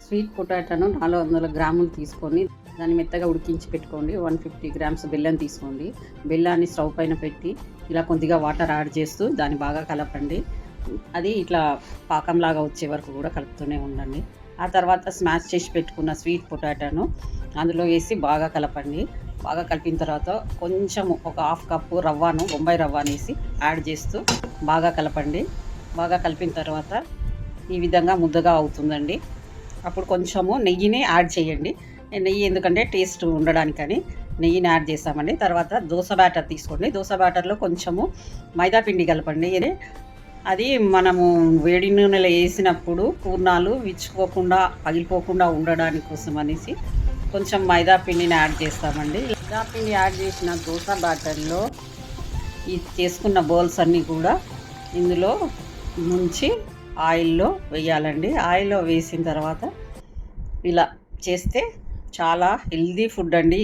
Sweet పొటాటోను 400 గ్రాములు తీసుకొని దాన్ని మెత్తగా ఉడికించి పెట్టుకోండి. 150 గ్రామ్స్ బెల్లం తీసుకోండి. బెల్లాన్ని స్టవ్ పైన పెట్టి ఇలా కొద్దిగా వాటర్ యాడ్ చేస్తూ దాన్ని బాగా కలపండి. అది ఇట్లా పాకంలాగా వచ్చే వరకు కూడా కలుపుతూనే ఉండండి. ఆ తర్వాత స్మాష్ చేసి పెట్టుకున్న స్వీట్ పొటాటోను అందులో వేసి బాగా కలపండి. బాగా కలిపిన తర్వాత కొంచెము ఒక హాఫ్ కప్పు రవ్వను, బొంబాయి రవ్వను వేసి యాడ్ చేస్తూ బాగా కలపండి. బాగా కలిపిన తర్వాత ఈ విధంగా ముద్దగా అవుతుందండి. అప్పుడు కొంచెము నెయ్యిని యాడ్ చేయండి. నెయ్యి ఎందుకంటే టేస్ట్ ఉండడానికని నెయ్యిని యాడ్ చేస్తామండి. తర్వాత దోస బ్యాటర్ తీసుకోండి. దోస బ్యాటర్లో కొంచెము మైదా పిండి కలపండి. అది మనము వేడి నూనెలో వేసినప్పుడు పూర్ణాలు విచ్చుకోకుండా పగిలిపోకుండా ఉండడానికి కోసం అనేసి కొంచెం మైదా పిండిని యాడ్ చేస్తామండి. మైదా పిండి యాడ్ చేసిన దోస బ్యాటర్లో ఈ చేసుకున్న బౌల్స్ అన్నీ కూడా ఇందులో ముంచి ఆయిల్లో వేయాలండి. ఆయిల్లో వేసిన తర్వాత ఇలా చేస్తే చాలా హెల్దీ ఫుడ్ అండి.